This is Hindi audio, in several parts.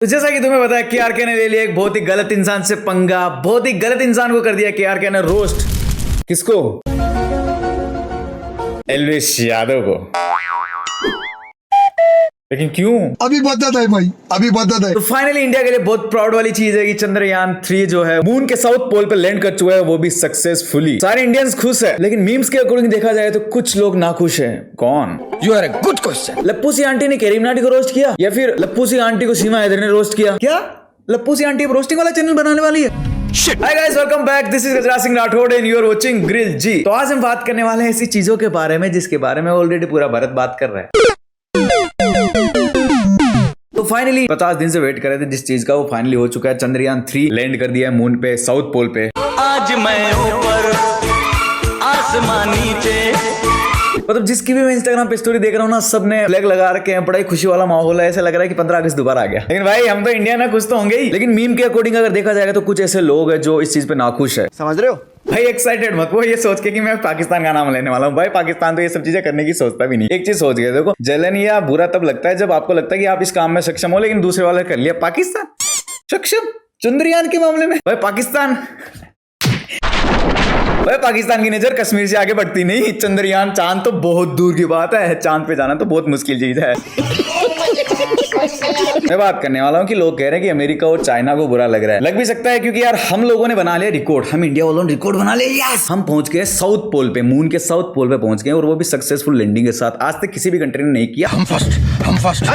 तो जैसा कि तुम्हें पता है केआरके ने ले लिया एक बहुत ही गलत इंसान से पंगा, बहुत ही गलत इंसान को कर दिया केआरके ने रोस्ट। किसको? एल्विश यादव को। लेकिन क्यों? अभी बता है भाई, अभी बता है। तो फाइनली इंडिया के लिए बहुत प्राउड वाली चीज है कि चंद्रयान 3 जो है मून के साउथ पोल पे लैंड कर चुका है, वो भी सक्सेसफुली। सारे इंडियंस खुश है, लेकिन मीम्स के अकॉर्डिंग देखा जाए तो कुछ लोग नाखुश हैं। कौन? You are a good question. लप्पू सी आंटी ने कैरी मिनाटी को रोस्ट किया या फिर लप्पू सी आंटी को सीमा हैदर ने रोस्ट किया? क्या लप्पू सी आंटी अब रोस्टिंग वाला चैनल बनाने वाली है? Hi guys, welcome back. This is Gajraj Singh Rathore and you are watching grill ji. तो आज हम बात करने वाले हैं ऐसी चीजों के बारे में जिसके बारे में ऑलरेडी पूरा भारत बात कर रहा है। तो फाइनली 50 दिन से वेट कर रहे थे जिस चीज का, वो फाइनली हो चुका है। चंद्रयान 3 लैंड कर दिया है मून पे, साउथ पोल पे। आज मैं ऊपर आसमान नीचे। मतलब जिसकी भी मैं इंस्टाग्राम पे स्टोरी देख रहा हूँ ना, सबने फ्लैग लगा रखे हैं, बड़ा ही खुशी वाला माहौल है। ऐसा लग रहा है कि 15 अगस्त दोबारा आ गया। लेकिन भाई हम तो इंडिया में खुश तो होंगे ही, लेकिन मीम के अकॉर्डिंग अगर देखा जाएगा तो कुछ ऐसे लोग हैं जो इस चीज पे नाखुश है। समझ रहे हो भाई एक्साइटेड मत वो ये सोच के कि मैं पाकिस्तान का नाम लेने वाला हूँ। भाई पाकिस्तान तो ये सब चीजें करने की सोचता भी नहीं। एक चीज सोच गए, देखो जलन या बुरा तब लगता है जब आपको लगता है कि आप इस काम में सक्षम हो, लेकिन दूसरे वाले कर लिया। पाकिस्तान सक्षम चंद्रयान के मामले में? भाई पाकिस्तान की नजर कश्मीर से आगे बढ़ती नहीं। चंद्रयान, चांद तो बहुत दूर की बात है, चांद पे जाना तो बहुत मुश्किल चीज है। मैं बात करने वाला हूँ कि लोग कह रहे हैं कि अमेरिका और चाइना को बुरा लग रहा है। लग भी सकता है क्योंकि यार हम लोगों ने बना लिया रिकॉर्ड, हम इंडिया वालों ने रिकॉर्ड बना लिया। यस, हम पहुंच गए साउथ पोल पे, मून के साउथ पोल पे पहुंच गए, और वो भी सक्सेसफुल लैंडिंग के साथ। आज तक किसी भी कंट्री ने नहीं किया। हम फर्स्ट।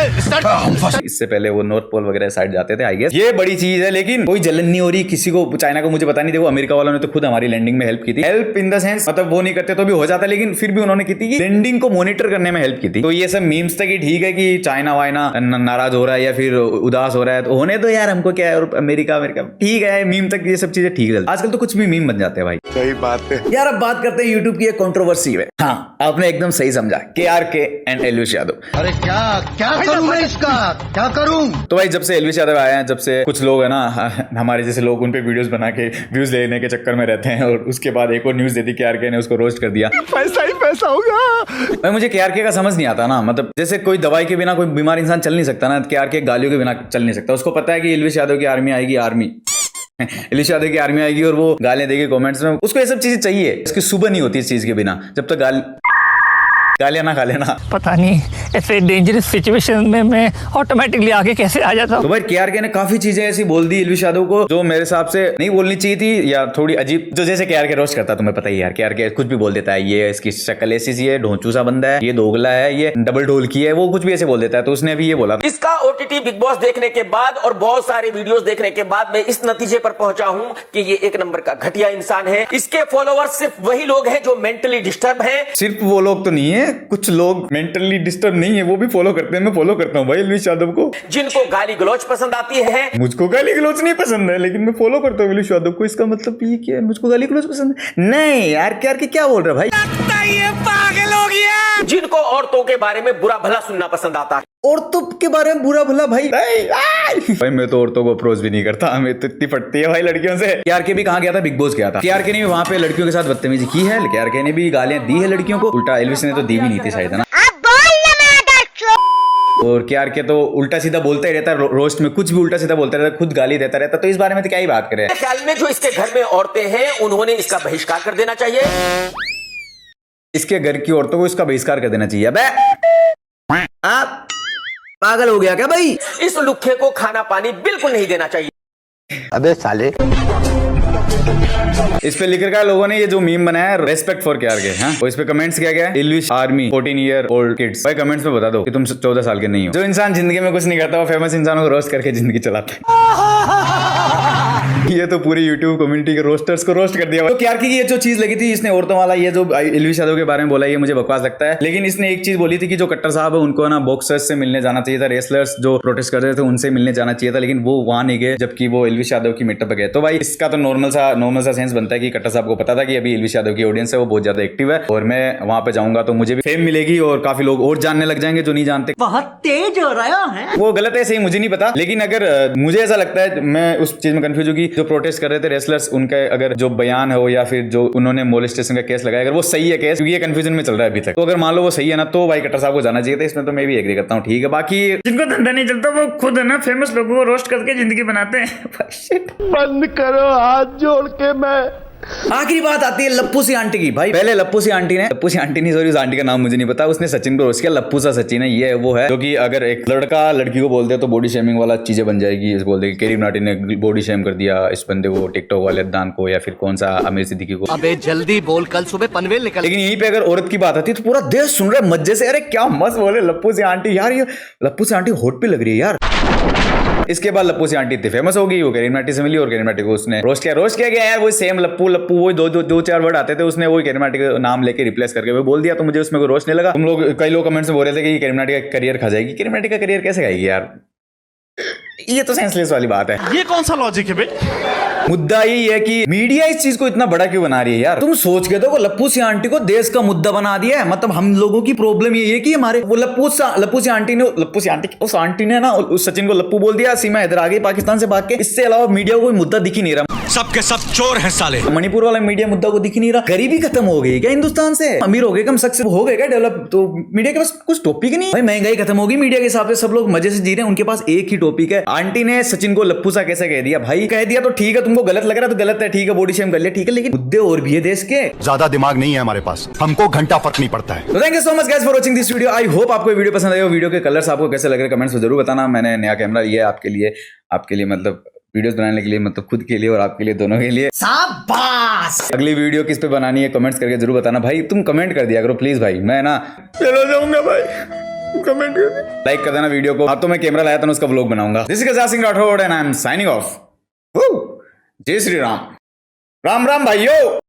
इससे पहले वो नॉर्थ पोल वगैरह साइड जाते थे, आई गेस। ये बड़ी चीज है, लेकिन कोई जलन नहीं हो रही किसी को। चाइना को मुझे पता नहीं, देखो अमेरिका वालों ने तो खुद हमारी लैंडिंग में हेल्प की थी। हेल्प इन द सेंस मतलब वो नहीं करते तो भी हो जाता, लेकिन फिर भी उन्होंने की थी, लैंडिंग को मॉनिटर करने में हेल्प की थी। तो ये सब मीम्स तक ही ठीक है कि चाइना वाइना नाराज हो रहा है या फिर उदास हो रहा है, तो होने दो यार, हमको क्या है। और अमेरिका ठीक है, मीम तक ये सब चीजें ठीक है। आजकल तो कुछ भी मीम बन जाते हैं भाई। सही बात है यार। अब बात करते हैं यूट्यूब की एक कंट्रोवर्सी है। हाँ, आपने एकदम सही समझा, केआरके एंड एल्विश यादव। अरे क्या करूं मैं इसका, क्या करूं? तो भाई जब से एल्विश यादव आए हैं, जब से कुछ लोग है ना हमारे जैसे लोग उन पे वीडियोस बना के व्यूज लेने के चक्कर में रहते हैं, और उसके बाद एक और न्यूज दे दी केआरके ने उसको रोस्ट कर दिया। पैसा ही पैसा होगा। भाई मुझे केआरके का समझ नहीं आता ना, मतलब जैसे कोई दवाई के बिना कोई बीमार इंसान चल नहीं सकता ना, केआरके गालियों के बिना चल नहीं सकता। उसको पता है कि एल्विश यादव की आर्मी आएगी, एल्विश यादव की आर्मी आएगी और वो गालियां देगी कमेंट्स में। उसको ये सब चीजें चाहिए, इसकी सुबह नहीं होती इस चीज के बिना, जब तक गालियां ना खा लेना। पता नहीं ऐसे डेंजरस सिचुएशन में मैं ऑटोमेटिकली आगे कैसे आ जाता हूँ। तो भाई केआरके ने काफी चीजें ऐसी बोल दी एल्विश यादव को जो मेरे हिसाब से नहीं बोलनी चाहिए थी, या थोड़ी अजीब। जो जैसे केआरके रोस्ट करता, तुम्हें पता ही यार, केआरके कुछ भी बोल देता है। ये इसकी शक्ल ऐसी सी है, ढोंचू सा बंदा है, ये दोगला है, ये डबल ढोल की है, वो कुछ भी ऐसे बोल देता है। तो उसने अभी ये बोला, इसका ओटीटी बिग बॉस देखने के बाद और बहुत सारे वीडियोस देखने के बाद मैं इस नतीजे पर पहुंचा हूं कि ये एक नंबर का घटिया इंसान है। इसके फॉलोअर्स सिर्फ वही लोग हैं जो मेंटली डिस्टर्ब हैं। सिर्फ वो लोग तो नहीं है, कुछ लोग मेंटली डिस्टर्ब नहीं है, वो भी फॉलो करते हैं। मैं फॉलो करता हूँ भाई एल्विश यादव को, जिनको गाली गलौज पसंद आती है। मुझको गाली गलौज नहीं पसंद है, लेकिन मैं फॉलो करता हूँ एल्विश यादव को। इसका मतलब ये क्या है, मुझको गाली गलौज पसंद है? नहीं यार, क्या बोल रहा है भाई? ये पागल हो गया। जिनको औरतों के बारे में बुरा भला सुनना पसंद आता है। औरतों के बारे में बुरा भला भाई भाई मैं तो औरतों को अप्रोच भी नहीं करता, हमें तो इतनी फटती है भाई लड़कियों से। केआरके भी कहाँ गया था? बिग बॉस गया था। केआरके ने भी वहां पे लड़कियों के साथ बदतमीजी की है, केआरके ने भी गालियां दी है लड़कियों को। उल्टा एल्विश ने तो दी भी नहीं थी शायद, है ना। और केआरके तो उल्टा सीधा बोलता ही रहता है, रोस्ट में कुछ भी उल्टा सीधा बोलता रहता है, खुद गाली देता रहता है। तो इस बारे में तो क्या ही बात करें। ख्याल में जो इसके घर में औरतें हैं उन्होंने इसका बहिष्कार कर देना चाहिए। इसके घर की औरतों को इसका बहिष्कार कर देना चाहिए। अबे आप पागल हो गया क्या भाई? इस लुखे को खाना पानी बिल्कुल नहीं देना चाहिए। अबे साले। इस पे लिख रखा है लोगों ने, ये जो मीम बनाया है, रेस्पेक्ट फॉर केआरके। हाँ, और इस पे कमेंट्स क्या क्या है? Elvish army 14 year old kids. भाई कमेंट्स में बता दो कि तुम 14 साल के नहीं हो। जो इंसान जिंदगी में कुछ नहीं करता वो फेमस इंसानों को रोस्ट करके जिंदगी चलाता है। ये तो पूरी यूट्यूब कम्युनिटी के रोस्टर्स को रोस्ट कर दिया। तो केआरके की ये जो चीज लगी थी, इसने औरतों वाला ये जो एल्विश यादव के बारे में बोला, ये मुझे बकवास लगता है। लेकिन इसने एक चीज बोली थी कि जो कट्टर साहब है उनको ना बॉक्सर्स से मिलने जाना चाहिए था, रेसलर्स जो प्रोटेस्ट कर रहे थे उनसे मिलने जाना चाहिए था, लेकिन वो वहां नहीं गए, जबकि वो एल्विश यादव की मीटअप पे गए। तो भाई इसका तो नॉर्मल सा सेंस बनता है कि कट्टर साहब को पता था कि अभी एल्विश यादव की ऑडियंस है वो बहुत ज्यादा एक्टिव है, और मैं वहां पे जाऊंगा तो मुझे भी फेम मिलेगी और काफी लोग और जानने लग जाएंगे जो नहीं जानते। बहुत तेज हो रहा है। वो गलत है, सही मुझे नहीं पता, लेकिन अगर मुझे ऐसा लगता है, मैं उस चीज में कंफ्यूज हूँ कि जो प्रोटेस्ट कर रहे थे रेसलर्स, उनका अगर जो बयान हो या फिर जो उन्होंने मोलेस्टेशन का केस लगाया, अगर वो सही है केस, क्योंकि ये कंफ्यूजन में चल रहा है अभी तक, तो अगर मान लो वो सही है ना, तो भाई कट्टर साहब को जाना चाहिए था इसमें, तो मैं भी एग्री करता हूँ। ठीक है, बाकी जिनको धंधा नहीं चलता वो खुद है ना फेमस लोगों को रोस्ट करके जिंदगी बनाते हैं। बंद करो हाथ जोड़ के। मैं आखिरी बात आती है लप्पू सी आंटी की। भाई पहले लप्पू सी आंटी नहीं, सॉरी उस आंटी का नाम मुझे नहीं पता, उसने सचिन को रोस्ट किया, लप्पू सा सचिन है, ये वो है जो कि अगर एक लड़का लड़की को बोलते तो बॉडी शेमिंग वाला चीजें बन जाएगी। बोल देगी केरी नाटी ने बॉडी शेम कर दिया इस बंदे को, टिकटॉक वाले दान को, या फिर कौन सा आमिर सिद्दीकी को। अबे जल्दी बोल, कल सुबह पनवेल निकल। लेकिन यहीं पे अगर औरत की बात आती है तो पूरा देश सुन रहा है मजे से। अरे क्या मस्त बोले लप्पू सी आंटी यार, ये लप्पू सी आंटी होट पे लग रही है यार। इसके बाद लप्पू सी आंटी इतनी फेमस हो गई, वो करीम नाटी से मिली और करीम नाटी को उसने रोस्ट किया गया यार। वो सेम लप्पू वो दो चार वर्ड आते थे, उसने वही करीम नाटी का नाम लेके रिप्लेस करके वो बोल दिया, तो मुझे उसमें कोई रोस्ट नहीं लगा। तुम लोग कई लोग कमेंट्स में बोल रहे थे कि करीम नाटी का करियर खा जाएगी। करीम नाटी का करियर कैसे खाएगी यार, ये तो सेंसलेस वाली बात है। ये कौन सा लॉजिक है भाई? मुद्दा यही है कि मीडिया इस चीज को इतना बड़ा क्यों बना रही है यार। तुम सोच के देखो, लप्पू सी आंटी को देश का मुद्दा बना दिया है। मतलब हम लोगों की प्रॉब्लम ये है कि हमारे वो लप्पू सी आंटी उस आंटी ने ना उस सचिन को लप्पू बोल दिया, सीमा इधर आ गई पाकिस्तान से भाग के। इससे अलावा मीडिया को कोई मुद्दा दिख ही नहीं रहा। सबके सब चोर हैं साले। मणिपुर वाला मीडिया मुद्दा को दिख ही नहीं रहा। गरीबी खत्म हो गई क्या हिंदुस्तान से? अमीर हो गए, कम सक्सेस हो गए क्या, डेवलप? तो मीडिया के पास कुछ टॉपिक नहीं भाई। महंगाई खत्म होगी, मीडिया के हिसाब से सब लोग मजे से जी रहे हैं, उनके पास एक ही टॉपिक है। आंटी ने सचिन को लप्पू सा कैसे कह दिया? भाई कह दिया तो ठीक है, तुमको गलत लग रहा है तो गलत है, ठीक है, बॉडी शेम कर लिया, ठीक है, लेकिन मुद्दे और भी है देश के। ज्यादा दिमाग नहीं है हमारे पास, हमको घंटा फर्क नहीं पड़ता है। तो thank you so much guys for watching this video. I hope आपको वीडियो पसंद आएगा। वीडियो के कलर्स आपको कैसे लग रहे हैं कमेंट्स में जरूर बताना। मैंने नया कैमरा लिया है आपके लिए मतलब वीडियोस बनाने के लिए, मतलब खुद के लिए और आपके लिए, दोनों के लिए। शाबाश। अगली वीडियो किस पे बनानी है कमेंट्स करके जरूर बताना भाई। तुम कमेंट कर दिया करो प्लीज भाई, मैं ना चलो जाऊंगा भाई। कमेंट कर, लाइक कर देना वीडियो को। अब तो मैं कैमरा लाया था ना, उसका व्लॉग बनाऊंगा। दिस इज गजासिंग Singh Rathore and I am signing off. जय श्री राम। राम राम भाइयों।